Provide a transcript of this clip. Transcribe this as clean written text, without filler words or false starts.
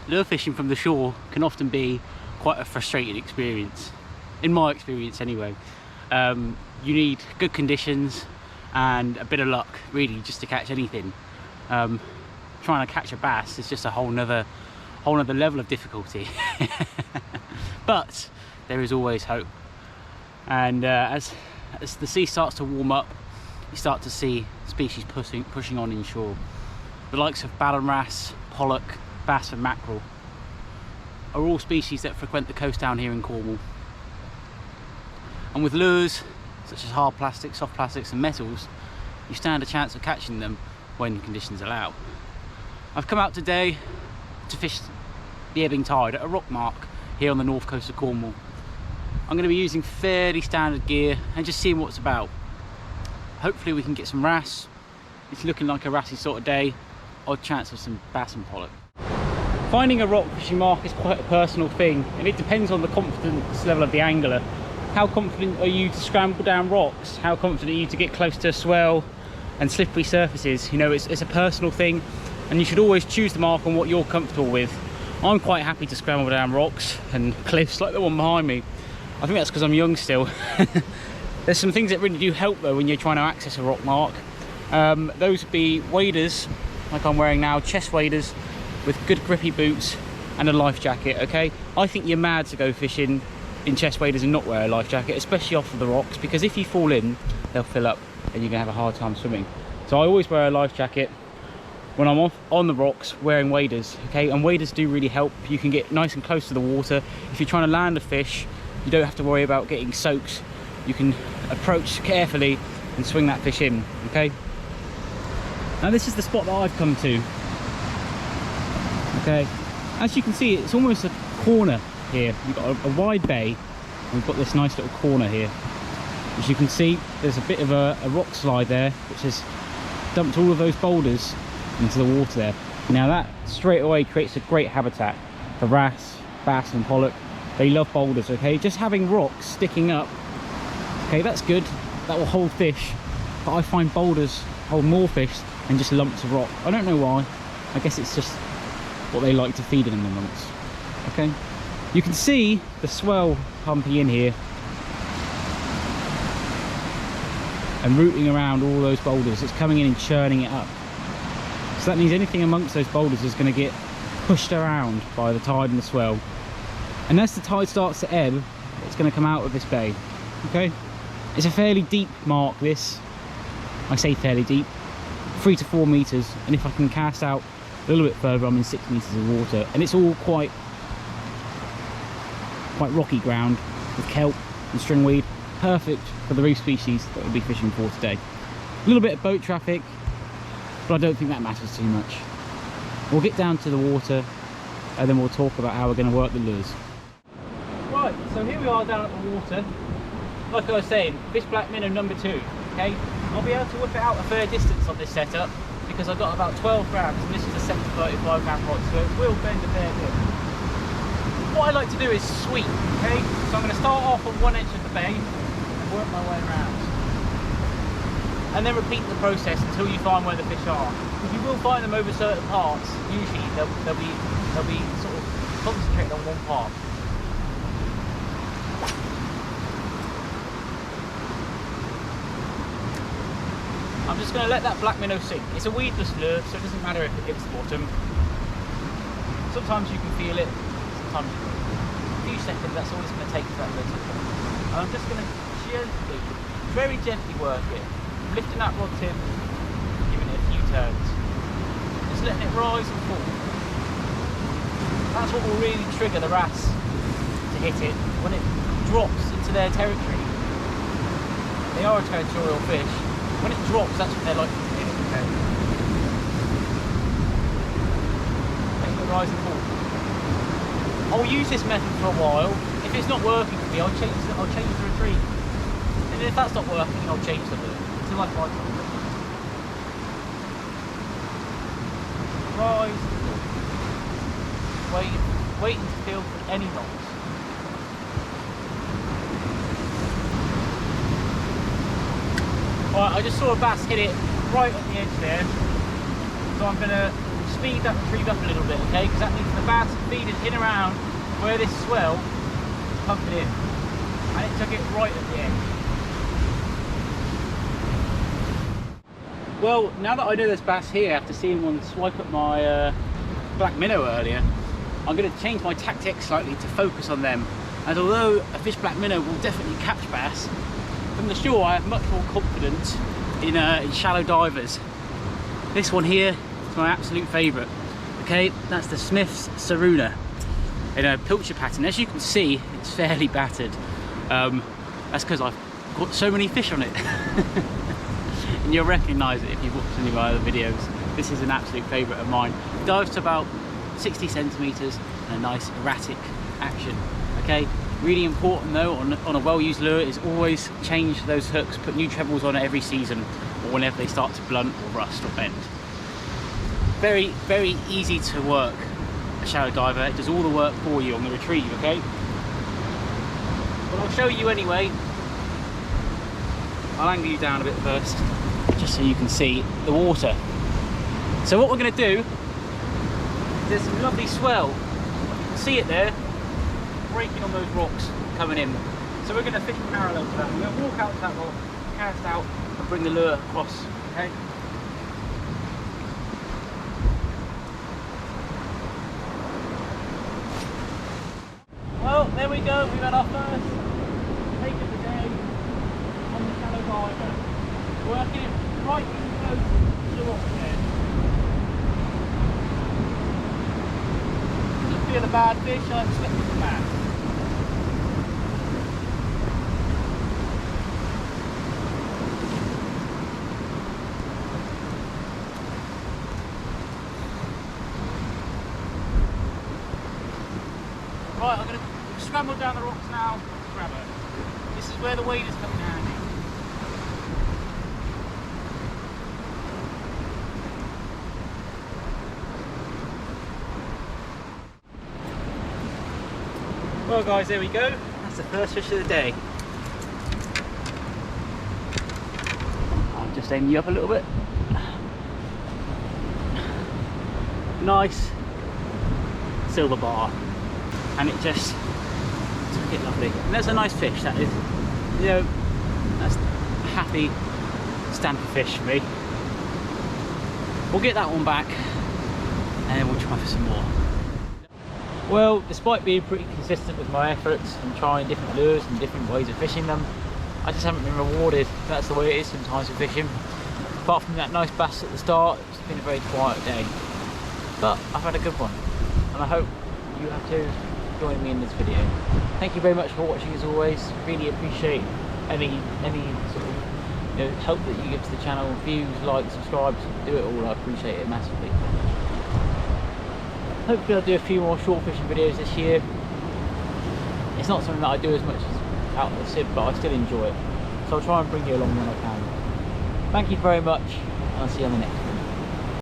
lure fishing from the shore can often be quite a frustrating experience, in my experience anyway. You need good conditions and a bit of luck really just to catch anything. Trying to catch a bass is just a whole nother level of difficulty. But there is always hope, and as the sea starts to warm up, you start to see species pushing on inshore. The likes of ballon wrasse, pollock, bass and mackerel are all species that frequent the coast down here in Cornwall. And with lures such as hard plastics, soft plastics and metals, you stand a chance of catching them when conditions allow. I've come out today to fish the ebbing tide at a rock mark here on the north coast of Cornwall. I'm going to be using fairly standard gear and just seeing what's about. Hopefully we can get some wrasse. It's looking like a wrassy sort of day. Odd chance of some bass and pollock. Finding a rock fishing mark is quite a personal thing, and it depends on the confidence level of the angler. How confident are you to scramble down rocks? How confident are you to get close to a swell and slippery surfaces? You know, it's a personal thing, and you should always choose the mark on what you're comfortable with. I'm quite happy to scramble down rocks and cliffs like the one behind me. I think that's because I'm young still. There's some things that really do help though when you're trying to access a rock mark. Those would be waders, like I'm wearing now, chest waders with good grippy boots and a life jacket, okay? I think you're mad to go fishing in chest waders and not wear a life jacket, especially off of the rocks, because if you fall in, they'll fill up and you're gonna have a hard time swimming. So I always wear a life jacket when I'm on the rocks wearing waders, okay? And waders do really help. You can get nice and close to the water. If you're trying to land a fish, you don't have to worry about getting soaked. You can approach carefully and swing that fish in, okay? Now this is the spot that I've come to, okay? As you can see, it's almost a corner here. You've got a wide bay, and we've got this nice little corner here. As you can see, there's a bit of a rock slide there, which has dumped all of those boulders into the water there. Now that straight away creates a great habitat for wrasse, bass and pollock. They love boulders, okay? Just having rocks sticking up, okay, that's good. That will hold fish, but I find boulders hold more fish than just lumps of rock. I don't know why. I guess it's just what they like to feed them amongst, okay? You can see the swell pumping in here and rooting around all those boulders. It's coming in and churning it up. So that means anything amongst those boulders is going to get pushed around by the tide and the swell. And as the tide starts to ebb, it's going to come out of this bay, okay? It's a fairly deep mark, this. I say fairly deep, 3 to 4 meters, and if I can cast out a little bit further, I'm in 6 meters of water, and it's all quite rocky ground with kelp and stringweed. Perfect for the reef species that we'll be fishing for today. A little bit of boat traffic, but I don't think that matters too much. We'll get down to the water and then we'll talk about how we're going to work the lures. Right, so here we are down at the water. Like I was saying, fish black minnow number 2, okay? I'll be able to whip it out a fair distance on this setup because I've got about 12 grams and this is a 7 to 35 gram rod, so it will bend a fair bit. What I like to do is sweep, okay? So I'm going to start off on one edge of the bay and work my way around. And then repeat the process until you find where the fish are. Because you will find them over certain parts. Usually they'll be sort of concentrated on one part. I'm just going to let that black minnow sink. It's a weedless lure, so it doesn't matter if it hits the bottom. Sometimes you can feel it, sometimes you can't. A few seconds, that's all it's going to take for that lure to come. And I'm just going to gently, very gently work it. Lifting that rod tip, giving it a few turns. Just letting it rise and fall. That's what will really trigger the wrasse to hit it when it drops into their territory. They are a territorial fish. When it drops, that's when they're likely to hit it, okay? Letting it rise and fall. I'll use this method for a while. If it's not working for me, I'll change the retreat. And if that's not working, I'll change the lure. Until I find something. Rise. Waiting to feel for any knocks. Alright, I just saw a bass hit it right at the edge there. So I'm gonna speed that retrieve up a little bit, okay? Because that means the bass is feeding in around where this swell is pumping in. And it took it right at the end. Well, now that I know there's bass here, after seeing one swipe at my black minnow earlier, I'm going to change my tactics slightly to focus on them. And although a fish black minnow will definitely catch bass, from the shore I have much more confidence in shallow divers. This one here is my absolute favourite. Okay, that's the Smith's Saruna in a pilchard pattern. As you can see, it's fairly battered. That's because I've got so many fish on it. And you'll recognise it if you've watched any of my other videos. This is an absolute favourite of mine. It dives to about 60 centimetres and a nice erratic action. Okay, really important though on a well-used lure is always change those hooks, put new trebles on it every season or whenever they start to blunt or rust or bend. Very, very easy to work a shallow diver. It does all the work for you on the retrieve, okay? But I'll show you anyway. I'll angle you down a bit first, just so you can see the water. So what we're going to do, there's some lovely swell. You can see it there, breaking on those rocks coming in. So we're going to fish parallel to that. We're going to walk out to that rock, cast out, and bring the lure across. Okay. Well, there we go. We've had our first take of the day on the shallow diver. Working it right in close to the rock there. Doesn't feel a bad fish. I expect it to bass. Right, I'm going to scramble down the rocks now, grab her. This is where the waders come in handy. Well guys, there we go. That's the first fish of the day. I'll just aim you up a little bit. Nice silver bar. And it just took it lovely. And that's a nice fish, that is. You know, that's a happy stamp of fish for me. We'll get that one back and then we'll try for some more. Well, despite being pretty consistent with my efforts and trying different lures and different ways of fishing them, I just haven't been rewarded. That's the way it is sometimes with fishing. Apart from that nice bass at the start, it's been a very quiet day. But I've had a good one, and I hope you have too. Join me in this video. Thank you very much for watching as always. Really appreciate any sort of help that you give to the channel. Views, likes, subscribes, do it all. I appreciate it massively. Hopefully I'll do a few more short fishing videos this year. It's not something that I do as much as out of the SIB, but I still enjoy it. So I'll try and bring you along when I can. Thank you very much, and I'll see you on the next one.